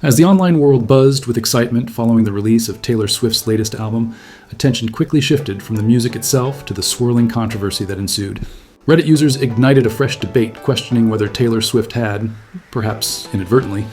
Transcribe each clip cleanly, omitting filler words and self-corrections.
As the online world buzzed with excitement following the release of Taylor Swift's latest album, attention quickly shifted from the music itself to the swirling controversy that ensued. Reddit users ignited a fresh debate questioning whether Taylor Swift had, perhaps inadvertently,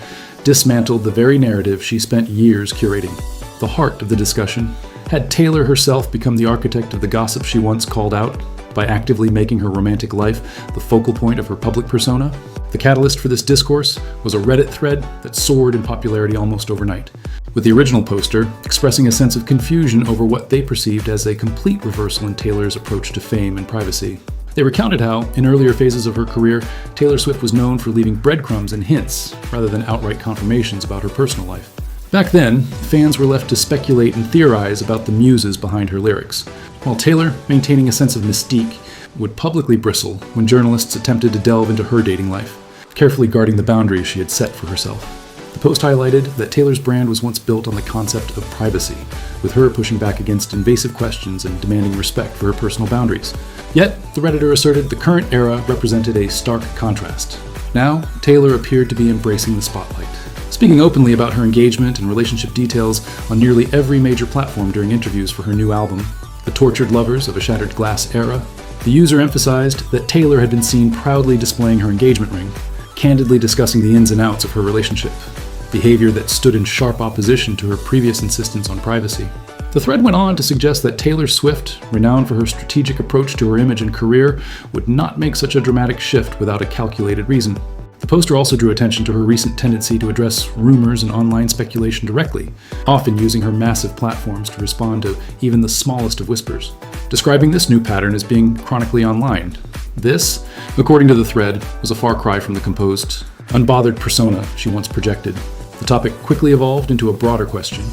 dismantled the very narrative she spent years curating. The heart of the discussion: had Taylor herself become the architect of the gossip she once called out by actively making her romantic life the focal point of her public persona? The catalyst for this discourse was a Reddit thread that soared in popularity almost overnight, with the original poster expressing a sense of confusion over what they perceived as a complete reversal in Taylor's approach to fame and privacy. They recounted how, in earlier phases of her career, Taylor Swift was known for leaving breadcrumbs and hints rather than outright confirmations about her personal life. Back then, fans were left to speculate and theorize about the muses behind her lyrics, while Taylor, maintaining a sense of mystique, would publicly bristle when journalists attempted to delve into her dating life, carefully guarding the boundaries she had set for herself. The post highlighted that Taylor's brand was once built on the concept of privacy, with her pushing back against invasive questions and demanding respect for her personal boundaries. Yet, the Redditor asserted the current era represented a stark contrast. Now, Taylor appeared to be embracing the spotlight, speaking openly about her engagement and relationship details on nearly every major platform during interviews for her new album, The Tortured Lovers of a Shattered Glass Era. The user emphasized that Taylor had been seen proudly displaying her engagement ring, candidly discussing the ins and outs of her relationship, behavior that stood in sharp opposition to her previous insistence on privacy. The thread went on to suggest that Taylor Swift, renowned for her strategic approach to her image and career, would not make such a dramatic shift without a calculated reason. The poster also drew attention to her recent tendency to address rumors and online speculation directly, often using her massive platforms to respond to even the smallest of whispers, describing this new pattern as being chronically online. This, according to the thread, was a far cry from the composed, unbothered persona she once projected. The topic quickly evolved into a broader question.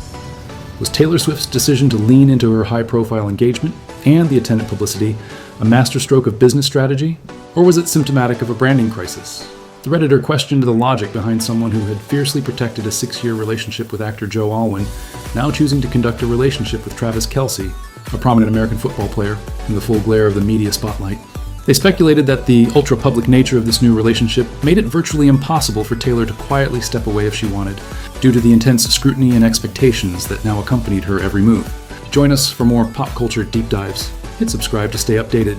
Was Taylor Swift's decision to lean into her high-profile engagement and the attendant publicity a masterstroke of business strategy, or was it symptomatic of a branding crisis? The Redditor questioned the logic behind someone who had fiercely protected a 6-year relationship with actor Joe Alwyn, now choosing to conduct a relationship with Travis Kelce, a prominent American football player, in the full glare of the media spotlight. They speculated that the ultra-public nature of this new relationship made it virtually impossible for Taylor to quietly step away if she wanted, due to the intense scrutiny and expectations that now accompanied her every move. Join us for more pop culture deep dives. Hit subscribe to stay updated.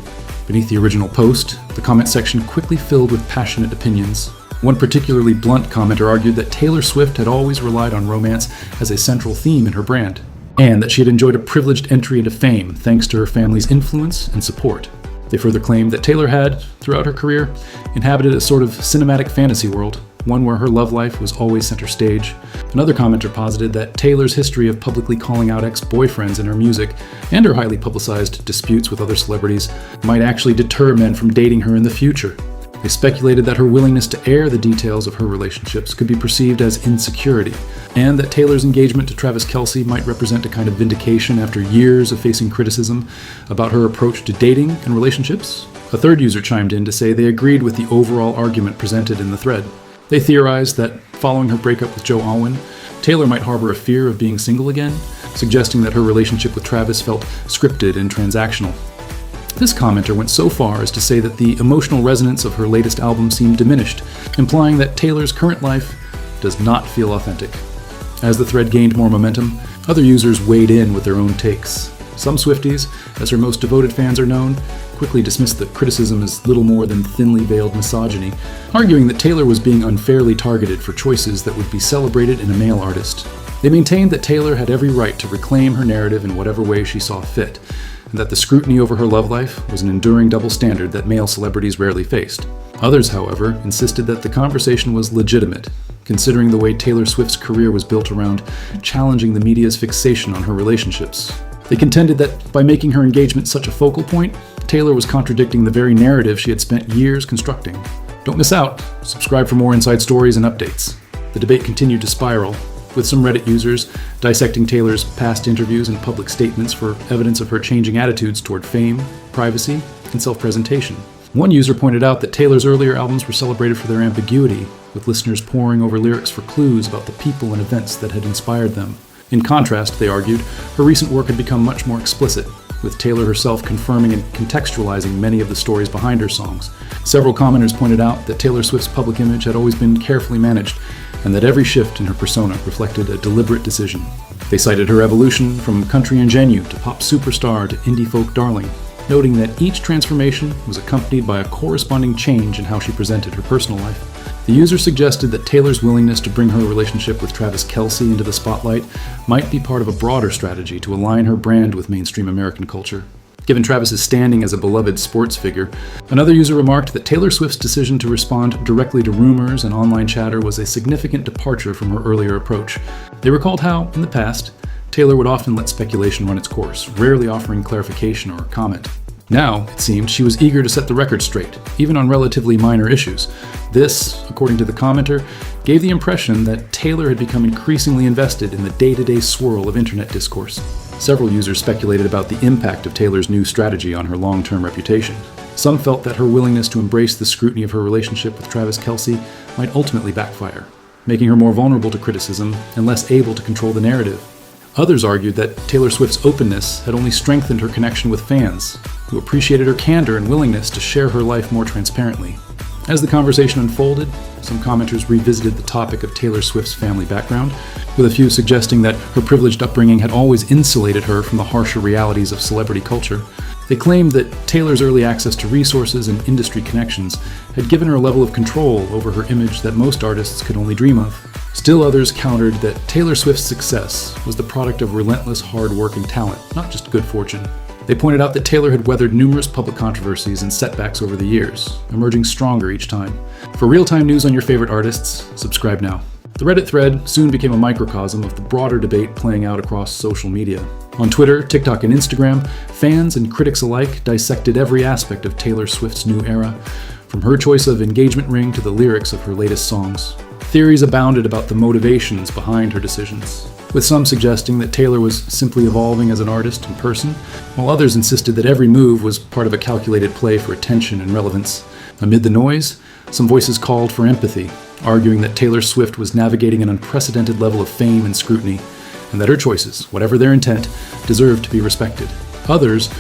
Beneath the original post, the comment section quickly filled with passionate opinions. One particularly blunt commenter argued that Taylor Swift had always relied on romance as a central theme in her brand, and that she had enjoyed a privileged entry into fame thanks to her family's influence and support. They further claimed that Taylor had, throughout her career, inhabited a sort of cinematic fantasy world, one where her love life was always center stage. Another commenter posited that Taylor's history of publicly calling out ex-boyfriends in her music and her highly publicized disputes with other celebrities might actually deter men from dating her in the future. They speculated that her willingness to air the details of her relationships could be perceived as insecurity, and that Taylor's engagement to Travis Kelce might represent a kind of vindication after years of facing criticism about her approach to dating and relationships. A third user chimed in to say they agreed with the overall argument presented in the thread. They theorized that, following her breakup with Joe Alwyn, Taylor might harbor a fear of being single again, suggesting that her relationship with Travis felt scripted and transactional. This commenter went so far as to say that the emotional resonance of her latest album seemed diminished, implying that Taylor's current life does not feel authentic. As the thread gained more momentum, other users weighed in with their own takes. Some Swifties, as her most devoted fans are known, quickly dismissed the criticism as little more than thinly veiled misogyny, arguing that Taylor was being unfairly targeted for choices that would be celebrated in a male artist. They maintained that Taylor had every right to reclaim her narrative in whatever way she saw fit, and that the scrutiny over her love life was an enduring double standard that male celebrities rarely faced. Others, however, insisted that the conversation was legitimate, considering the way Taylor Swift's career was built around challenging the media's fixation on her relationships. They contended that by making her engagement such a focal point, Taylor was contradicting the very narrative she had spent years constructing. Don't miss out. Subscribe for more inside stories and updates. The debate continued to spiral, with some Reddit users dissecting Taylor's past interviews and public statements for evidence of her changing attitudes toward fame, privacy, and self-presentation. One user pointed out that Taylor's earlier albums were celebrated for their ambiguity, with listeners poring over lyrics for clues about the people and events that had inspired them. In contrast, they argued, her recent work had become much more explicit, with Taylor herself confirming and contextualizing many of the stories behind her songs. Several commenters pointed out that Taylor Swift's public image had always been carefully managed, and that every shift in her persona reflected a deliberate decision. They cited her evolution from country ingenue to pop superstar to indie folk darling, noting that each transformation was accompanied by a corresponding change in how she presented her personal life. The user suggested that Taylor's willingness to bring her relationship with Travis Kelce into the spotlight might be part of a broader strategy to align her brand with mainstream American culture. Given Travis's standing as a beloved sports figure, another user remarked that Taylor Swift's decision to respond directly to rumors and online chatter was a significant departure from her earlier approach. They recalled how, in the past, Taylor would often let speculation run its course, rarely offering clarification or comment. Now, it seemed, she was eager to set the record straight, even on relatively minor issues. This, according to the commenter, gave the impression that Taylor had become increasingly invested in the day-to-day swirl of internet discourse. Several users speculated about the impact of Taylor's new strategy on her long-term reputation. Some felt that her willingness to embrace the scrutiny of her relationship with Travis Kelce might ultimately backfire, making her more vulnerable to criticism and less able to control the narrative. Others argued that Taylor Swift's openness had only strengthened her connection with fans, who appreciated her candor and willingness to share her life more transparently. As the conversation unfolded, some commenters revisited the topic of Taylor Swift's family background, with a few suggesting that her privileged upbringing had always insulated her from the harsher realities of celebrity culture. They claimed that Taylor's early access to resources and industry connections had given her a level of control over her image that most artists could only dream of. Still others countered that Taylor Swift's success was the product of relentless, hard-working talent, not just good fortune. They pointed out that Taylor had weathered numerous public controversies and setbacks over the years, emerging stronger each time. For real-time news on your favorite artists, subscribe now. The Reddit thread soon became a microcosm of the broader debate playing out across social media. On Twitter, TikTok, and Instagram, fans and critics alike dissected every aspect of Taylor Swift's new era, from her choice of engagement ring to the lyrics of her latest songs. Theories abounded about the motivations behind her decisions, with some suggesting that Taylor was simply evolving as an artist and person, while others insisted that every move was part of a calculated play for attention and relevance. Amid the noise, some voices called for empathy, arguing that Taylor Swift was navigating an unprecedented level of fame and scrutiny, and that her choices, whatever their intent, deserved to be respected. Others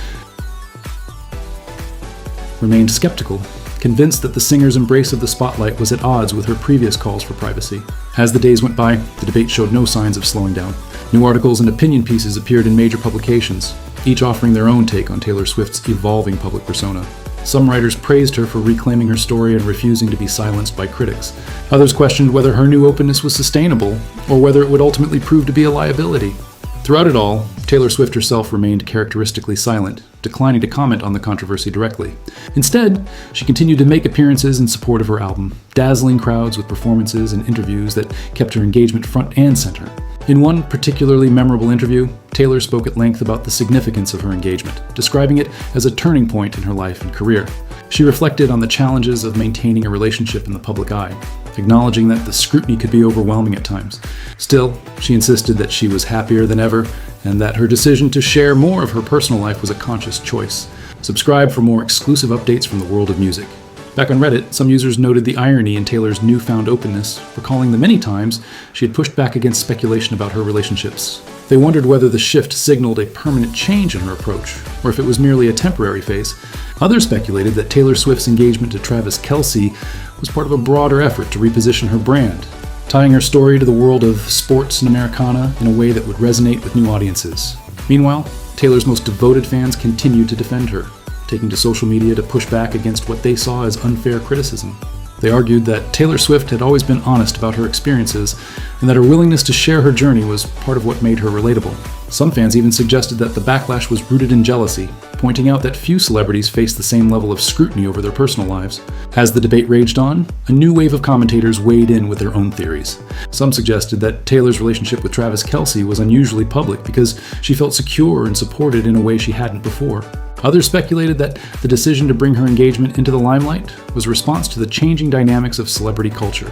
remained skeptical, convinced that the singer's embrace of the spotlight was at odds with her previous calls for privacy. As the days went by, the debate showed no signs of slowing down. New articles and opinion pieces appeared in major publications, each offering their own take on Taylor Swift's evolving public persona. Some writers praised her for reclaiming her story and refusing to be silenced by critics. Others questioned whether her new openness was sustainable, or whether it would ultimately prove to be a liability. Throughout it all, Taylor Swift herself remained characteristically silent, declining to comment on the controversy directly. Instead, she continued to make appearances in support of her album, dazzling crowds with performances and interviews that kept her engagement front and center. In one particularly memorable interview, Taylor spoke at length about the significance of her engagement, describing it as a turning point in her life and career. She reflected on the challenges of maintaining a relationship in the public eye, acknowledging that the scrutiny could be overwhelming at times. Still, she insisted that she was happier than ever, and that her decision to share more of her personal life was a conscious choice. Subscribe for more exclusive updates from the world of music. Back on Reddit, some users noted the irony in Taylor's newfound openness, recalling the many times she had pushed back against speculation about her relationships. They wondered whether the shift signaled a permanent change in her approach, or if it was merely a temporary phase. Others speculated that Taylor Swift's engagement to Travis Kelce was part of a broader effort to reposition her brand, tying her story to the world of sports and Americana in a way that would resonate with new audiences. Meanwhile, Taylor's most devoted fans continued to defend her, taking to social media to push back against what they saw as unfair criticism. They argued that Taylor Swift had always been honest about her experiences, and that her willingness to share her journey was part of what made her relatable. Some fans even suggested that the backlash was rooted in jealousy, pointing out that few celebrities face the same level of scrutiny over their personal lives. As the debate raged on, a new wave of commentators weighed in with their own theories. Some suggested that Taylor's relationship with Travis Kelce was unusually public because she felt secure and supported in a way she hadn't before. Others speculated that the decision to bring her engagement into the limelight was a response to the changing dynamics of celebrity culture,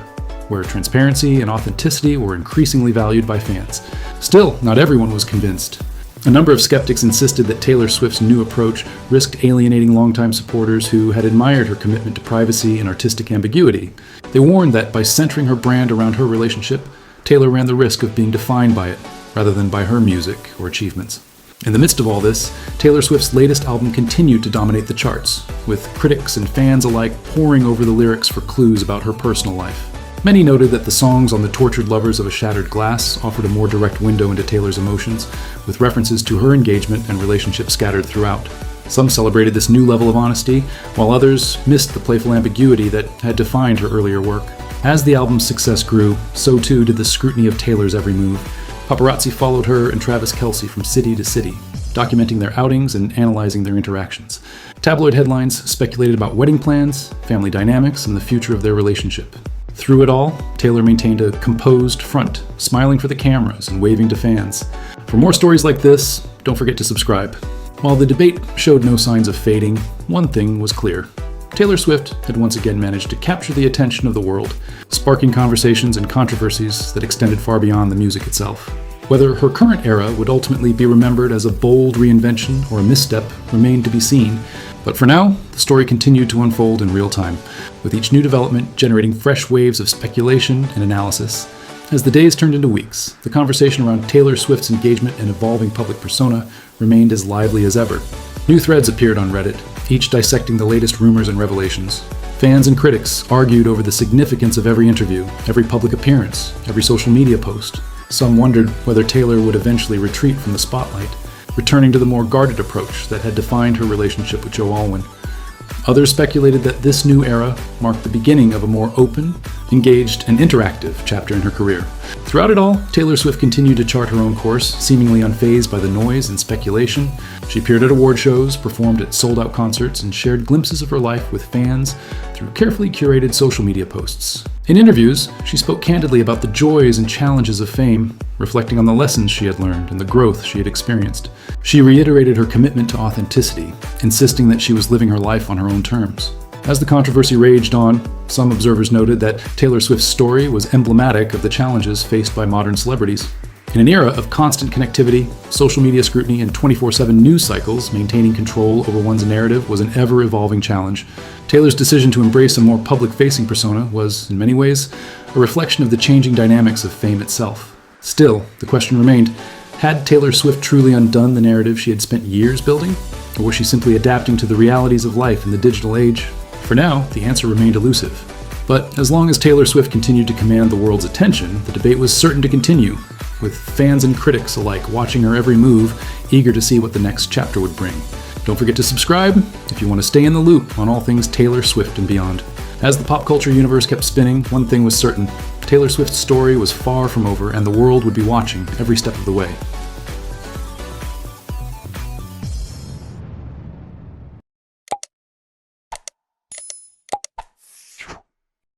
where transparency and authenticity were increasingly valued by fans. Still, not everyone was convinced. A number of skeptics insisted that Taylor Swift's new approach risked alienating longtime supporters who had admired her commitment to privacy and artistic ambiguity. They warned that by centering her brand around her relationship, Taylor ran the risk of being defined by it, rather than by her music or achievements. In the midst of all this, Taylor Swift's latest album continued to dominate the charts, with critics and fans alike poring over the lyrics for clues about her personal life. Many noted that the songs on The Tortured Lovers of a Shattered Glass offered a more direct window into Taylor's emotions, with references to her engagement and relationship scattered throughout. Some celebrated this new level of honesty, while others missed the playful ambiguity that had defined her earlier work. As the album's success grew, so too did the scrutiny of Taylor's every move. Paparazzi followed her and Travis Kelce from city to city, documenting their outings and analyzing their interactions. Tabloid headlines speculated about wedding plans, family dynamics, and the future of their relationship. Through it all, Taylor maintained a composed front, smiling for the cameras and waving to fans. For more stories like this, don't forget to subscribe. While the debate showed no signs of fading, one thing was clear. Taylor Swift had once again managed to capture the attention of the world, sparking conversations and controversies that extended far beyond the music itself. Whether her current era would ultimately be remembered as a bold reinvention or a misstep remained to be seen, but for now, the story continued to unfold in real time, with each new development generating fresh waves of speculation and analysis. As the days turned into weeks, the conversation around Taylor Swift's engagement and evolving public persona remained as lively as ever. New threads appeared on Reddit, each dissecting the latest rumors and revelations. Fans and critics argued over the significance of every interview, every public appearance, every social media post. Some wondered whether Taylor would eventually retreat from the spotlight, returning to the more guarded approach that had defined her relationship with Joe Alwyn. Others speculated that this new era marked the beginning of a more open, engaged, and interactive chapter in her career. Throughout it all, Taylor Swift continued to chart her own course, seemingly unfazed by the noise and speculation. She appeared at award shows, performed at sold-out concerts, and shared glimpses of her life with fans through carefully curated social media posts. In interviews, she spoke candidly about the joys and challenges of fame, reflecting on the lessons she had learned and the growth she had experienced. She reiterated her commitment to authenticity, insisting that she was living her life on her own terms. As the controversy raged on, some observers noted that Taylor Swift's story was emblematic of the challenges faced by modern celebrities. In an era of constant connectivity, social media scrutiny, and 24/7 news cycles, maintaining control over one's narrative was an ever-evolving challenge. Taylor's decision to embrace a more public-facing persona was, in many ways, a reflection of the changing dynamics of fame itself. Still, the question remained, had Taylor Swift truly undone the narrative she had spent years building? Or was she simply adapting to the realities of life in the digital age? For now, the answer remained elusive. But as long as Taylor Swift continued to command the world's attention, the debate was certain to continue, with fans and critics alike watching her every move, eager to see what the next chapter would bring. Don't forget to subscribe if you want to stay in the loop on all things Taylor Swift and beyond. As the pop culture universe kept spinning, one thing was certain. Taylor Swift's story was far from over, and the world would be watching every step of the way.